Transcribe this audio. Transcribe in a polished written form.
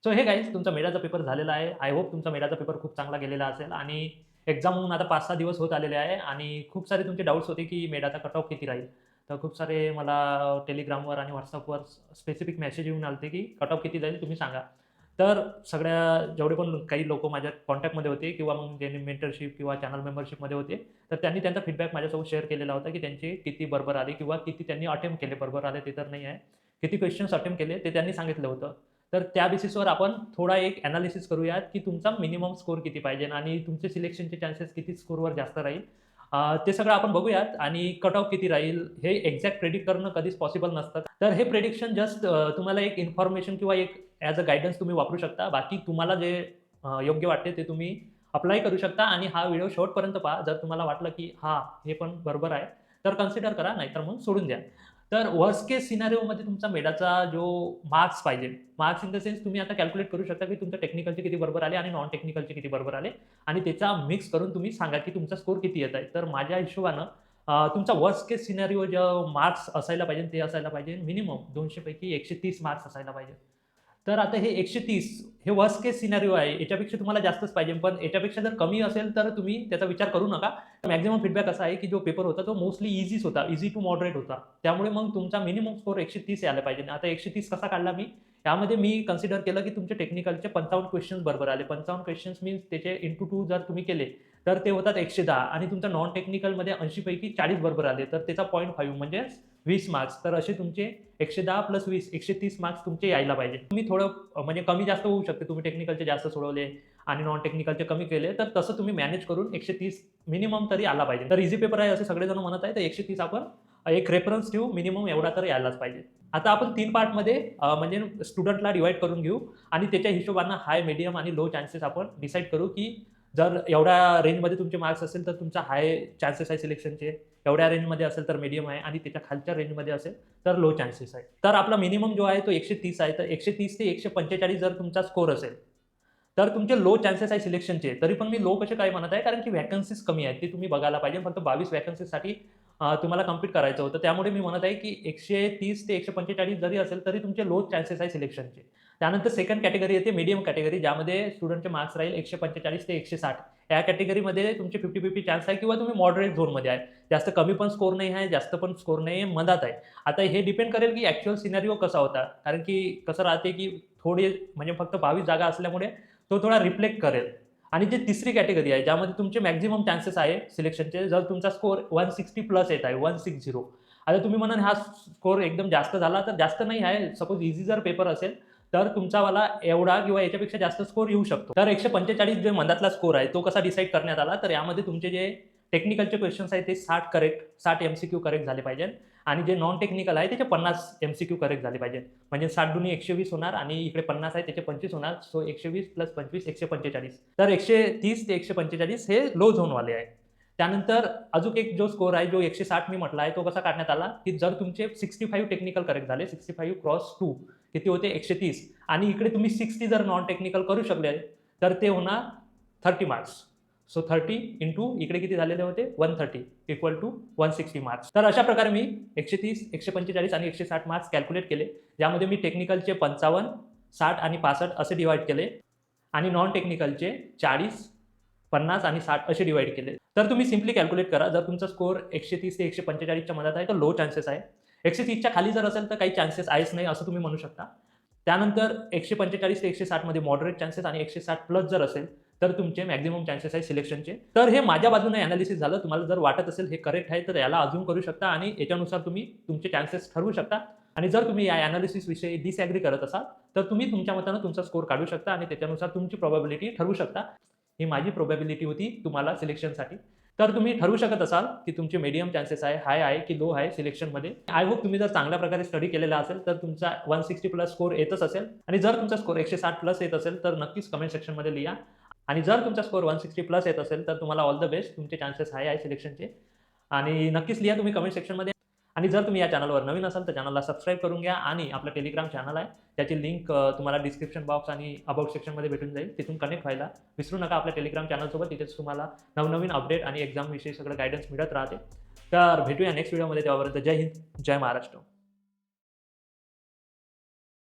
So हे guys तुमचा मेडाचा paper झालेला आहे. आय होप तुमचा मेडाचा पेपर खूप चांगला गेलेला असेल आणि एक्झाम होऊन आता 5-6 दिवस होत आलेले आहे आणि खूप सारे तुमचे डाउट्स होते, की मेडाचा कट ऑफ किती राहील. तर खूप सारे मला टेलिग्रामवर आणि WhatsAppवर स्पेसिफिक मेसेज येऊन आले की कट ऑफ किती जाईल तुम्ही सांगा. तर सगळ्या जेवढे पण काही लोकं माझ्या कॉन्टॅक्टमध्ये होते किंवा मग ज्यांनी मेंटरशिप किंवा चॅनल मेंबरशिपमध्ये होते, तर त्यांनी त्यांचा फीडबॅक माझ्यासोबत शेअर केलेला होता, की त्यांचे किती बरोबर आले किंवा किती त्यांनी अटेम्प्ट केले. बरोबर आले ते तर नाही आहे. किती क्वेश्चन्स अटेम्प्ट केले ते त्यांनी सांगितलं होतं. तर त्या बेसिसवर आपण थोडा एक एनालिसिस करूयात, की तुमचा मिनिमम स्कोर किती पाहिजे आणि तुमचे सिलेक्शनचे चान्सेस किती स्कोरवर जास्त राहील. ते सगळं आपण बघूयात आणि कट ऑफ किती राहील हे एक्झॅक्ट प्रेडिक्ट करणं कधीच पॉसिबल नसतं. तर हे प्रेडिक्शन जस्ट तुम्हाला एक इन्फॉर्मेशन किंवा एक ॲज अ गाईडन्स तुम्ही वापरू शकता. बाकी तुम्हाला जे योग्य वाटते ते तुम्ही अप्लाय करू शकता आणि हा व्हिडिओ शेवटपर्यंत पहा. जर तुम्हाला वाटलं, की हां, हे पण बरोबर आहे, तर कन्सिडर करा, नाहीतर मग सोडून द्या. तर वर्स्ट केस सिनारिओमध्ये तुमचा मेडाचा जो मार्क्स पाहिजे, मार्क्स इन द सेन्स तुम्ही आता कॅल्क्युलेट करू शकता, की तुमच्या टेक्निकलचे किती बरोबर आले आणि नॉन टेक्निकलचे किती बरोबर आले आणि त्याचा मिक्स करून तुम्ही सांगा, की तुमचा स्कोर किती येत आहे. तर माझ्या हिशोबानं तुमचा वर्स्ट केस सिनारिओ जो मार्क्स असायला पाहिजे ते असायला पाहिजे मिनिमम 200 पैकी 130 मार्क्स असायला पाहिजे. तर आता हे 130 हे वर्स्ट केस सिनारिओ आहे. याच्यापेक्षा तुम्हाला जास्तच पाहिजे. पण याच्यापेक्षा जर कमी असेल तर तुम्ही त्याचा विचार करू नका. मॅक्सिमम फीडबॅक असा आहे, की जो पेपर होता तो मोस्टली ईझीच होता. ईझी टू मॉडरेट होता. त्यामुळे मग तुमचा मिनिमम स्कोर 130 यायला पाहिजे. आता 130 कसा काढला मी? यामध्ये मी कन्सिडर केलं, की तुमचे टेक्निकलचे 55 क्वेशन्स बरोबर आले. 55 क्वेशन्स मीन्स त्याचे इंटू 2 जर तुम्ही केले, तर ते होतात 110 आणि तुमच्या नॉन टेक्निकलमध्ये 80 पैकी 40 बरोबर आले. तर त्याचा 0.5 म्हणजे 20 मार्क्स. तर असे तुमचे 110 प्लस 20 130 मार्क्स तुमचे यायला पाहिजे. तुम्ही थोडं म्हणजे कमी जास्त होऊ शकते. तुम्ही टेक्निकलचे जास्त सोडवले आणि नॉन टेक्निकलचे कमी केले, तर तसं तुम्ही मॅनेज करून 130 मिनिमम तरी आला पाहिजे. तर ईझी पेपर आहे असे सगळेजण म्हणत आहेत, तर 130 आपण एक रेफरन्स ठेवू, मिनिमम एवढा तर यायलाच पाहिजे. आता आपण 3 पार्टमध्ये म्हणजे स्टुडंटला डिव्हाईड करून घेऊ आणि त्याच्या हिशोबानं हाय, मीडियम आणि लो चान्सेस आपण डिसाईड करू, की जर एवढ्या रेंजमध्ये तुमचे मार्क्स असेल, तर तुमचा हाय चान्सेस आहे सिलेक्शनचे. एवढ्या रेंजमध्ये असेल तर मीडियम आहे आणि त्याच्या खालच्या रेंजमध्ये असेल तर लो चान्सेस आहे. तर आपला मिनिमम जो आहे तो 130 आहे. तर 130 ते 145 जर तुमचा स्कोर असेल, तर तुमचे लो चान्सेस आहे सिलेक्शनचे. तरी पण मी लो कसे काय म्हणत आहे, कारण की व्हॅकन्सीज कमी आहेत. ते तुम्ही बघायला पाहिजे. फक्त 22 व्हॅकन्सीजसाठी तुम्हाला कम्पीट करायचं होतं. त्यामुळे मी म्हणत आहे, की 130 ते 145 जरी असेल, तरी तुमचे लो चान्सेस आहे सिलेक्शनचे. त्यानंतर सेकंड कॅटेगरी येते मीडियम कॅटेगरी, ज्यामध्ये स्टुडंटचे मार्क्स राहील 145 ते 160. या कॅटेगरीमध्ये तुमचे 50-50 चान्स आहे किंवा तुम्ही मॉडरेट झोनमध्ये आहे. जास्त कमी पण स्कोर नाही आहे, जास्त पण स्कोर नाही आहे, मधात आहे. आता हे डिपेंड करेल, की ॲक्चुअल सिनारिओ कसा होता. कारण की कसं राहते, की थोडी म्हणजे फक्त 22 जागा असल्यामुळे तो थोडा रिफ्लेक्ट करेल. आणि जी तिसरी कॅटेगरी आहे, ज्यामध्ये तुमचे मॅक्सिमम चान्सेस आहे सिलेक्शनचे, जर तुमचा स्कोर 160 प्लस येत आहे, 160. आता तुम्ही म्हणाल हा स्कोर एकदम जास्त झाला, तर जास्त नाही आहे. सपोज ईझी जर पेपर असेल, तर तुमचावाला एवढा किंवा याच्यापेक्षा जास्त स्कोर येऊ शकतो. तर 145 जे मधातला स्कोर आहे, तो कसा डिसाईड करण्यात आला, तर यामध्ये तुमचे जे टेक्निकलचे क्वेश्चन्स आहेत, ते 60 एमसीक्यू करेक्ट झाले पाहिजे आणि जे नॉन टेक्निकल आहे, त्याचे 50 एमसीक्यू करेक्ट झाले पाहिजे. म्हणजे 60 दुनी 120 होणार आणि इकडे 50 आहे, त्याचे 25 होणार. So 120 plus 25 145. तर 130 ते 145 हे लो झोनवाले आहे. त्यानंतर अजून एक जो स्कोर आहे, जो 160 मी म्हटला आहे, तो कसा काढण्यात आला, की जर तुमचे 65 टेक्निकल करेक्ट झाले, 65 क्रॉस 2 किती होते 130 आणि इकडे तुम्ही 60 जर नॉन टेक्निकल करू शकले, तर ते होणार 30 मार्क्स. सो 30 इंटू इकडे किती झालेले होते 130 इक्वल टू 160 मार्क्स. तर अशा प्रकारे मी 130, 145 आणि 160 मार्क्स कॅल्क्युलेट केले. ज्यामध्ये मी टेक्निकलचे 55, 60 आणि 65 असे डिवाइड केले आणि नॉन टेक्निकलचे 40, 50 आणि 60 असे डिवाइड केले. तर तुम्ही सिम्पली कॅल्क्युलेट करा. जर तुमचा स्कोर 130 ते 145च्या मधात आहे, तर लो चान्सेस आहे. 130च्या खाली जर असेल, तर काही चान्सेस आहेच नाही असं तुम्ही म्हणू शकता. त्यानंतर 145 ते 160 मध्ये मॉडरेट चान्सेस आणि 160 प्लस जर असेल, तर तुमचे मॅक्सिमम चान्सेस आहे सिलेक्शनचे. तर हे माझ्या बाजूने एनालिसिस झालं. तुम्हाला जर वाटत असेल हे करेक्ट आहे, तर याला अझ्युम करू शकता आणि याच्यानुसार तुम्ही तुमचे चान्सेस ठरवू शकता. आणि जर तुम्ही या एनालिसिस विषयी डिसएग्री करत असाल, तर तुम्ही तुमच्या मतानं तुमचा स्कोर काढू शकता आणि त्याच्यानुसार तुमची प्रोबॅबिलिटी ठरवू शकता. ही माझी प्रोबॅबिलिटी होती तुम्हाला सिलेक्शनसाठी. तर तुम्ही ठरवू शकत असाल, की तुमचे मीडियम चान्सेस आहे, हाय आहे की लो आहे सिलेक्शनमध्ये. आय होप तुम्ही जर चांगल्या प्रकारे स्टडी केलेला असेल, तर तुमचा 160 प्लस स्कोर येतच असेल आणि जर तुमचा स्कोर 160 प्लस येत असेल, तर नक्कीच कमेंट सेक्शनमध्ये लिहा. आणि जर तुमचा स्कोर 160 प्लस येत असेल, तर तुम्हाला ऑल द बेस्ट. तुमचे चान्सेस हाय आहे सिलेक्शनचे आणि नक्कीच लिहा तुम्ही कमेंट सेक्शनमध्ये. आणि जर तुम्ही या चॅनलवर नवीन असाल, तर चॅनलला सबस्क्राईब करून घ्या आणि आपलं टेलिग्राम चॅनल आहे, त्याची लिंक तुम्हाला डिस्क्रिप्शन बॉक्स आणि अबाउट सेक्शनमध्ये भेटून जाईल. तिथून कनेक्ट व्हायला विसरू नका आपल्या टेलिग्राम चॅनलसोबत. तिथेच तुम्हाला नवनवीन अपडेट आणि एक्झामविषयी सगळं गाईडन्स मिळत राहते. तर भेटूया नेक्स्ट व्हिडिओमध्ये. तेव्हापर्यंत जय हिंद, जय महाराष्ट्र.